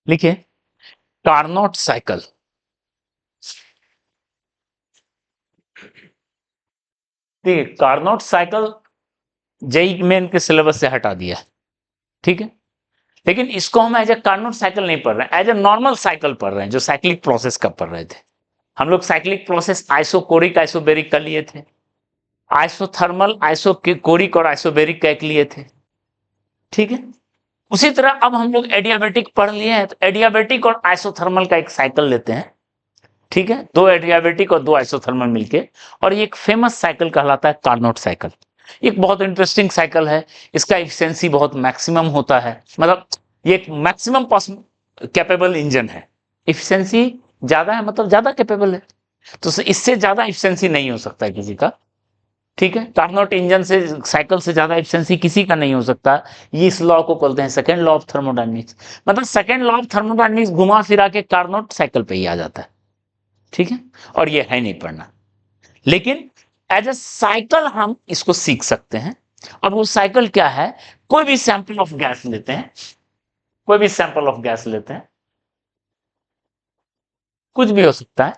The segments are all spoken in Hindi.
लिखिए कार्नोट साइकिल। देखिए कार्नोट साइकिल जेईई मेन के सिलेबस से हटा दिया, ठीक है, लेकिन इसको हम एज ए कार्नोट साइकिल नहीं पढ़ रहे हैं, एज ए नॉर्मल साइकिल पढ़ रहे हैं, जो साइक्लिक प्रोसेस का पढ़ रहे थे हम लोग। साइक्लिक प्रोसेस आइसोकोरिक आइसोबेरिक का लिए थे, आइसोथर्मल आइसोकोरिक और आइसोबेरिक का एक लिए थे, ठीक है। उसी तरह अब हम लोग एडियाबेटिक पढ़ लिए हैं, तो एडियाबेटिक और आइसोथर्मल का एक साइकिल लेते हैं, ठीक है, दो एडियाबेटिक और दो आइसोथर्मल मिलके, और ये एक फेमस साइकिल कहलाता है कार्नोट साइकिल। एक बहुत इंटरेस्टिंग साइकिल है, इसका एफिशिएंसी बहुत मैक्सिमम होता है, मतलब ये एक मैक्सिमम कैपेबल इंजन है, एफिशिएंसी ज्यादा है, मतलब ज्यादा कैपेबल है, तो इससे ज्यादा एफिशिएंसी नहीं हो सकता है किसी का, ठीक है। कार्नोट इंजन से साइकिल से ज्यादा एफिशिएंसी किसी का नहीं हो सकता। ये इस लॉ को बोलते हैं सेकंड लॉ ऑफ थर्मोडायनेमिक्स, मतलब सेकंड लॉ ऑफ थर्मोडायनेमिक्स घुमा फिरा के कार्नोट साइकिल पे ही आ जाता है, ठीक है, और ये है नहीं पढ़ना, लेकिन एज ए साइकिल हम इसको सीख सकते हैं। और वो साइकिल क्या है, कोई भी सैंपल ऑफ गैस लेते हैं, कोई भी सैंपल ऑफ गैस लेते हैं, कुछ भी हो सकता है,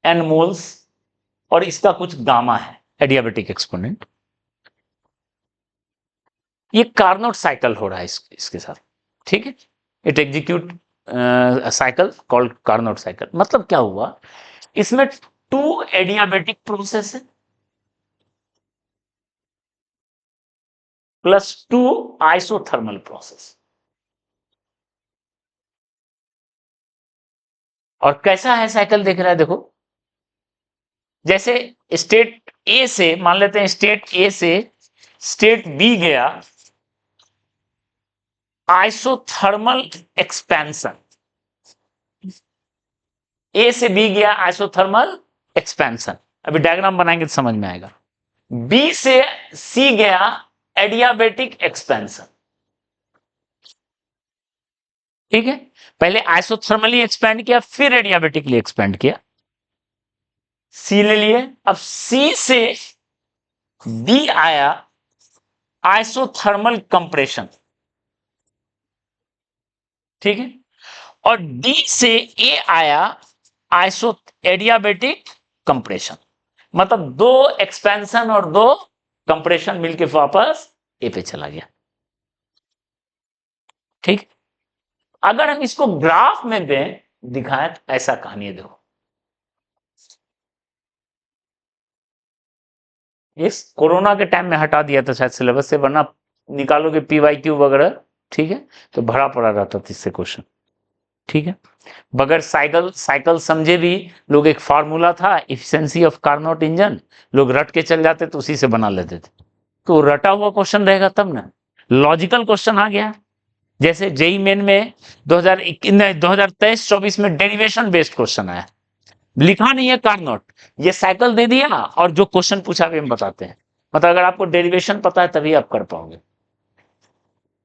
एन मोल्स, और इसका कुछ गामा है एडियाबेटिक एक्सपोनेंट, ये कार्नोट साइकिल हो रहा है इसके साथ, ठीक है। It execute cycle called Carnot cycle. मतलब क्या हुआ, इसमें टू एडियाबेटिक प्रोसेस है प्लस टू आइसोथर्मल प्रोसेस। और कैसा है साइकिल देख रहा है, देखो, जैसे स्टेट ए से, मान लेते हैं स्टेट ए से स्टेट बी गया, आइसोथर्मल एक्सपेंशन, ए से बी गया आइसोथर्मल एक्सपेंशन, अभी डायग्राम बनाएंगे तो समझ में आएगा। बी से सी गया एडियाबेटिक एक्सपेंशन, ठीक है, पहले आइसोथर्मली एक्सपेंड किया, फिर एडियाबेटिकली एक्सपेंड किया, सी ले लिए। अब सी से बी आया आइसोथर्मल कंप्रेशन, ठीक है, और डी से ए आया आइसो एडियाबेटिक कंप्रेशन, मतलब दो एक्सपेंशन और दो कंप्रेशन मिलके वापस ए पे चला गया, ठीक। अगर हम इसको ग्राफ में दें, दिखाएं, तो ऐसा कहानी है, देखो, इस कोरोना के टाइम में हटा दिया था शायद सिलेबस से, वरना निकालोगे पीवाईक्यू वगैरह, ठीक है, तो भरा पड़ा रहता था इससे क्वेश्चन, ठीक है। बगैर साइकिल साइकिल समझे भी लोग, एक फार्मूला था इफिशिएंसी ऑफ कार्नोट इंजन, लोग रट के चल जाते तो उसी से बना लेते थे, तो रटा हुआ क्वेश्चन रहेगा तब ना, लॉजिकल क्वेश्चन आ गया। जैसे जेई मेन में 2023-24 में डेरिवेशन बेस्ड क्वेश्चन आया, लिखा नहीं है कार्नोट, ये साइकिल दे दिया और जो क्वेश्चन पूछा भी हम बताते हैं, मतलब अगर आपको डेरिवेशन पता है तभी आप कर पाओगे,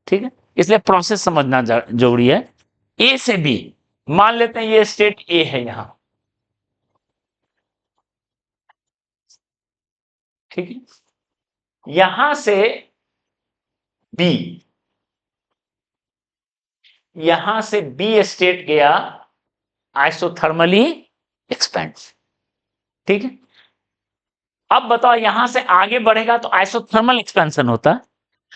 ठीक है, इसलिए प्रोसेस समझना जरूरी है। ए से बी, मान लेते हैं ये स्टेट ए है यहां, ठीक है, यहां से बी, यहां से बी स्टेट गया आइसोथर्मली एक्सपेंड, ठीक है। अब बताओ यहां से आगे बढ़ेगा तो आइसोथर्मल एक्सपेंशन होता है,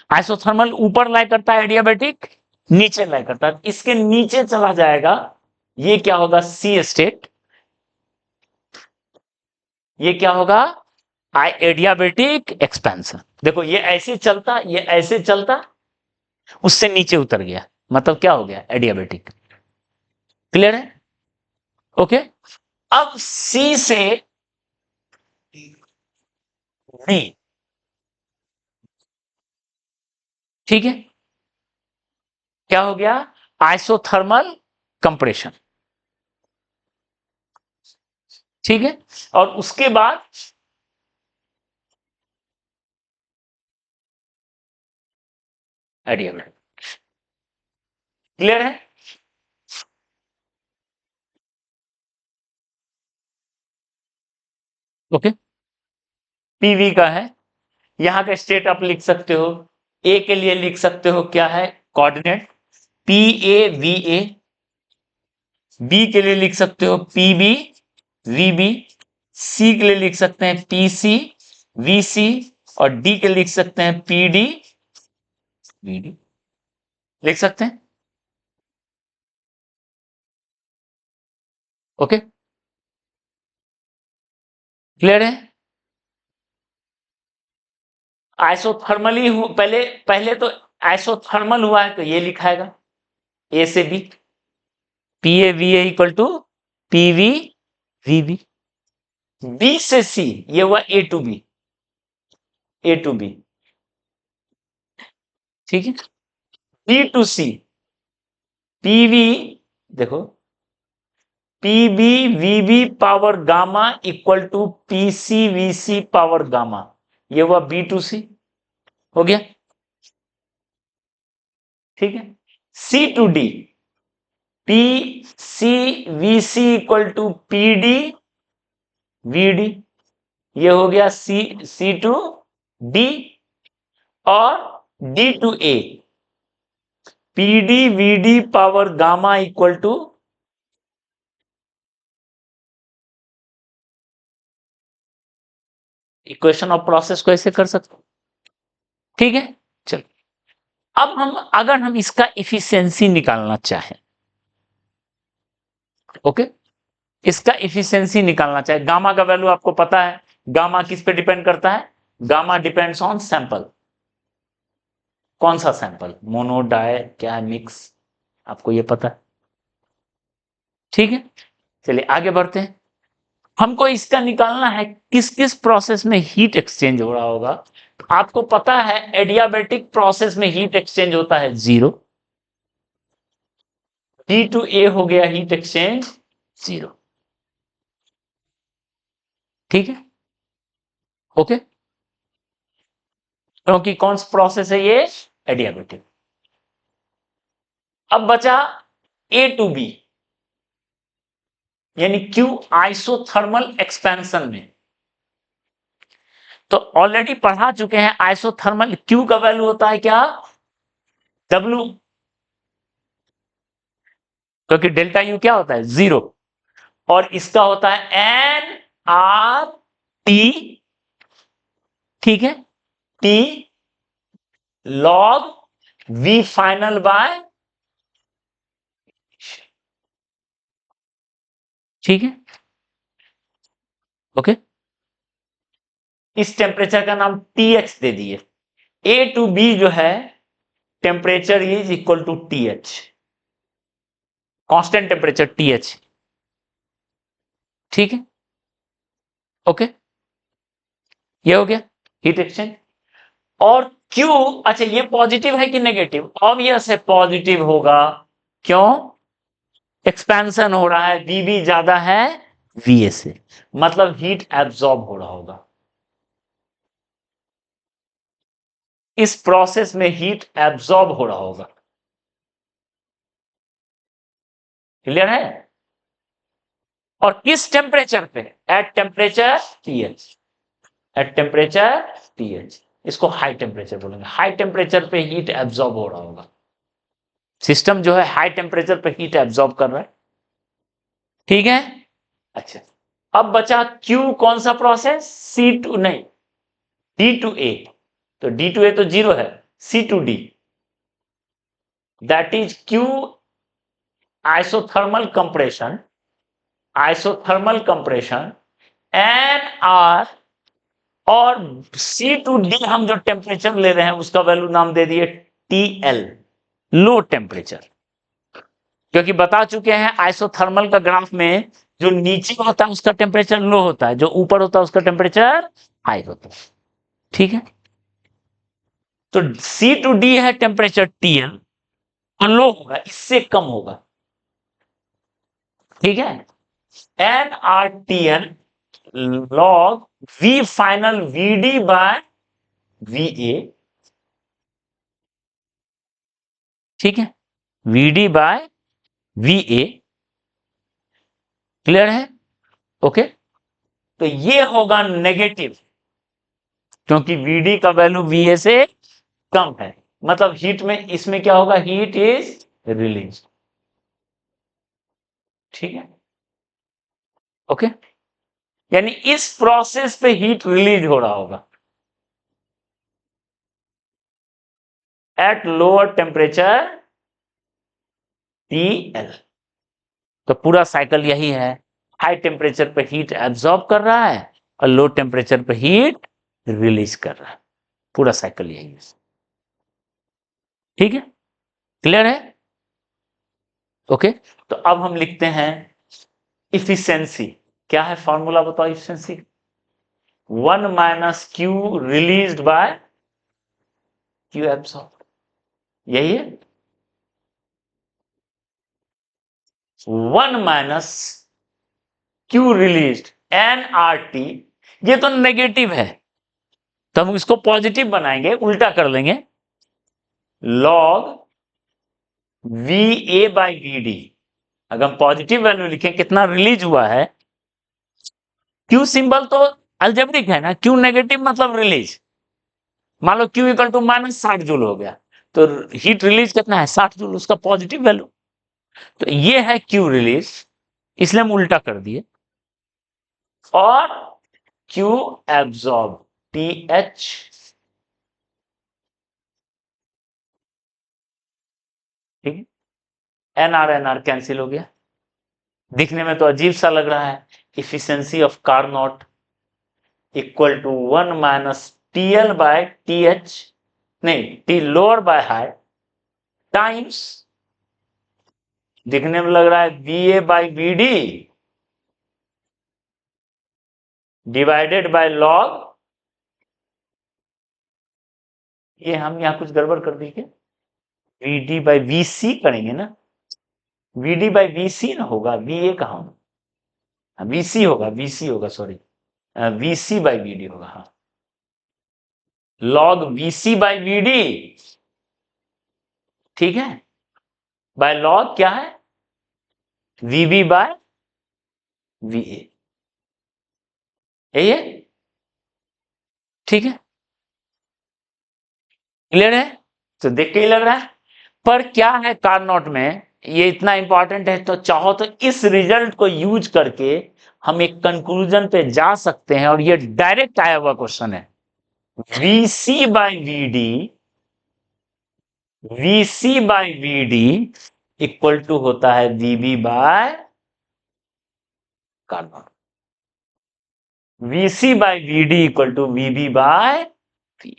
आइसोथर्मल ऊपर लाई करता है, एडियाबेटिक नीचे लाई करता है, इसके नीचे चला जाएगा, ये क्या होगा, सी स्टेट, ये क्या होगा, एडियाबेटिक एक्सपेंशन। देखो ये ऐसे चलता, ये ऐसे चलता, उससे नीचे उतर गया, मतलब क्या हो गया, एडियाबेटिक। क्लियर है, ओके। अब सी से बी, ठीक है, क्या हो गया, आइसोथर्मल कंप्रेशन, ठीक है, और उसके बाद एडियाबेटिक। क्लियर है, ओके। पीवी का है, यहां का स्टेट आप लिख सकते हो, ए के लिए लिख सकते हो क्या है, coordinate P A V A, B के लिए लिख सकते हो पीबी वीबी, सी के लिए लिख सकते हैं पीसी वीसी, और डी के लिए लिख सकते हैं पीडी वीडी, लिख सकते हैं। ओके, क्लियर है। आइसोथर्मली पहले पहले तो आइसोथर्मल हुआ है तो ये लिखाएगा ए से B, P A V A equal to P V V B. B से सी ये हुआ A to B, A to B, ठीक है। बी टू सी पीवी, देखो PB VB power gamma equal to PC VC power gamma, ये हुआ बी टू सी, हो गया, ठीक है। C to D P C V C equal to P D V D, ये हो गया सी टू डी, और D to A P D V D power gamma equal to, equation of process को ऐसे कर सकते, ठीक है। चलो अब हम अगर हम इसका इफिशियंसी निकालना चाहें, ओके, इसका इफिशियंसी निकालना चाहे, गामा का वैल्यू आपको पता है, गामा किस पे डिपेंड करता है, गामा डिपेंड्स ऑन सैंपल, कौन सा सैंपल, मोनो डाई क्या मिक्स, आपको ये पता है, ठीक है। चलिए आगे बढ़ते हैं, हमको इसका निकालना है किस किस प्रोसेस में हीट एक्सचेंज हो रहा होगा। तो आपको पता है एडियाबेटिक प्रोसेस में हीट एक्सचेंज होता है 0, डी टू ए हो गया हीट एक्सचेंज 0, ठीक है, ओके, क्योंकि कौन सा प्रोसेस है ये, एडियाबेटिक। अब बचा ए टू बी, यानी क्यू आइसोथर्मल एक्सपेंशन में, तो ऑलरेडी पढ़ा चुके हैं आइसोथर्मल क्यू का वैल्यू होता है क्या, डब्ल्यू, क्योंकि डेल्टा यू क्या होता है 0, और इसका होता है एन आर टी, ठीक है, T log V final by, ठीक है, ओके। इस टेम्परेचर का नाम टी एच दे दिए, ए टू बी जो है temperature is equal to T H, constant temperature T H, ठीक है, ओके, ये हो गया हीट एक्सचेंज। और क्यू, अच्छा ये पॉजिटिव है कि नेगेटिव, ऑब्वियस है पॉजिटिव होगा, क्यों, एक्सपेंशन हो रहा है, वीबी ज्यादा है वीए से, मतलब हीट एब्जॉर्ब हो रहा होगा, इस प्रोसेस में हीट एब्जॉर्ब हो रहा होगा, क्लियर है। और किस टेम्परेचर पे, at temperature TH, at temperature TH, इसको हाई टेम्परेचर बोलेंगे, हाई टेम्परेचर पे हीट एब्जॉर्ब हो रहा होगा, सिस्टम जो है हाई टेम्परेचर पे हीट एब्जॉर्ब कर रहा है, ठीक है। अच्छा अब बचा क्यू, कौन सा प्रोसेस, सी टू नहीं, डी टू ए, तो डी टू ए तो 0 है, C to D, that is Q isothermal compression, isothermal compression N R, और सी टू डी हम जो टेम्परेचर ले रहे हैं उसका वैल्यू नाम दे दिए टी एल, लो टेम्परेचर, क्योंकि बता चुके हैं आइसोथर्मल का ग्राफ में जो नीचे होता है उसका टेम्परेचर लो होता है, जो ऊपर होता है उसका टेम्परेचर हाई होता है, ठीक है। तो सी टू डी है टेम्परेचर टीएल, और लो होगा, इससे कम होगा, ठीक है, N R T N log V final V D by V A, ठीक है, V D by V A, clear है, ओके। तो ये होगा नेगेटिव, क्योंकि वीडी का वैल्यू वीए से कम है, मतलब हीट में इसमें क्या होगा, हीट इज रिलीज, ठीक है, ओके। यानी इस प्रोसेस पे हीट रिलीज हो रहा होगा एट लोअर टेम्परेचर TL। तो पूरा साइकिल यही है, हाई टेम्परेचर पे हीट एब्जॉर्ब कर रहा है और लो टेम्परेचर पे हीट रिलीज कर रहा है, पूरा साइकिल यही है। ठीक है, क्लियर है, ओके। तो अब हम लिखते हैं इफिशियंसी। क्या है फॉर्मूला बताओ efficiency? 1 minus Q released by Q absorb, यही है। 1 माइनस क्यू रिलीज्ड NRT, ये तो नेगेटिव है, तो हम इसको पॉजिटिव बनाएंगे, उल्टा कर लेंगे, लॉग VA बाई VD। अगर हम पॉजिटिव वैल्यू लिखें कितना रिलीज हुआ है, क्यू सिंबल तो अल्जेब्रिक है ना, क्यू नेगेटिव मतलब रिलीज। मान लो क्यू इक्वल टू -60 जूल हो गया, तो हीट रिलीज कितना है 60 जूल, उसका पॉजिटिव वैल्यू। तो ये है क्यू रिलीज, इसलिए हम उल्टा कर दिए, और क्यू एब्जॉर्ब TH। ठीक है, NR कैंसिल हो गया, दिखने में तो अजीब सा लग रहा है। Efficiency of Carnot equal to 1 minus TL by TH, नहीं T lower by high times, दिखने में लग रहा है VA by BD divided by log, ये हम यहां कुछ गड़बड़ कर दी क्या, VD बाई VC करेंगे ना, VD बाई VC ना होगा, VA कहां, VC होगा, VC होगा, सॉरी, VC बाई VD होगा, हाँ, लॉग VC बाई VD, ठीक है, बाय लॉग क्या है VB बाय VA, यही है, ठीक है, क्लियर है। तो देख के ही लग रहा है, पर क्या है कार्नोट में, ये इतना इंपॉर्टेंट है, तो चाहो तो इस रिजल्ट को यूज करके हम एक कंक्लूजन पे जा सकते हैं, और ये डायरेक्ट आया हुआ क्वेश्चन है, VC by VD equal to होता है VB by Carnot, VC by VD equal to VB by VA।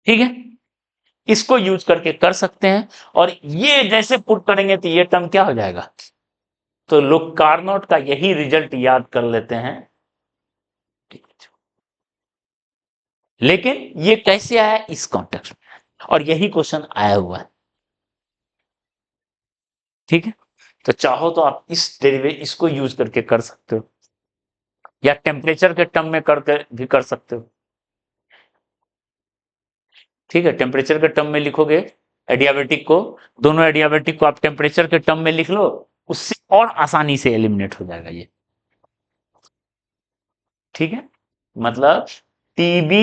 ठीक है, इसको यूज करके कर सकते हैं, और ये जैसे पुट करेंगे तो ये टर्म क्या हो जाएगा, तो लोग कार्नोट का यही रिजल्ट याद कर लेते हैं। लेकिन ये कैसे आया इस कॉन्टेक्स्ट में, और यही क्वेश्चन आया हुआ है। ठीक है, तो चाहो तो आप इस डेरिवेटिव इसको यूज करके कर सकते हो, या टेम्परेचर के टर्म में करके भी कर सकते हो। ठीक है, टेम्परेचर के टर्म में लिखोगे एडियाबेटिक को, दोनों एडियाबेटिक को आप टेम्परेचर के टर्म में लिख लो, उससे और आसानी से एलिमिनेट हो जाएगा ये। ठीक है, मतलब TB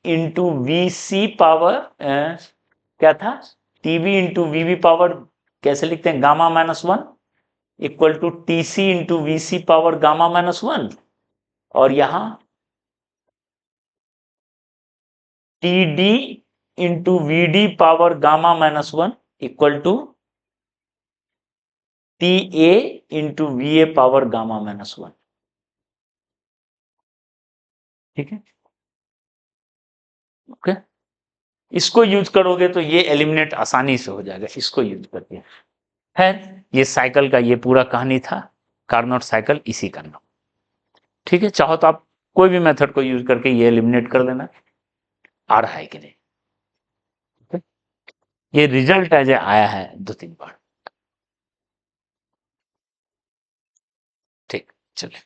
इंटू VC पावर क्या था, TB इंटू VB पावर कैसे लिखते हैं, गामा-1 equal to TC into VC power गामा-1, और यहां TD इंटू VD पावर गामा-1 equal to TA into VA power गामा-1। ठीक है, ओके, इसको यूज करोगे तो ये एलिमिनेट आसानी से हो जाएगा, इसको यूज करके। है, ये साइकिल का ये पूरा कहानी था, कार्नोट साइकिल इसी का नाम। ठीक है, चाहो तो आप कोई भी मेथड को यूज करके ये एलिमिनेट कर लेना, आ रहा है कि नहीं। okay? ये रिजल्ट है जो आया है 2-3 बार। ठीक, चलिए।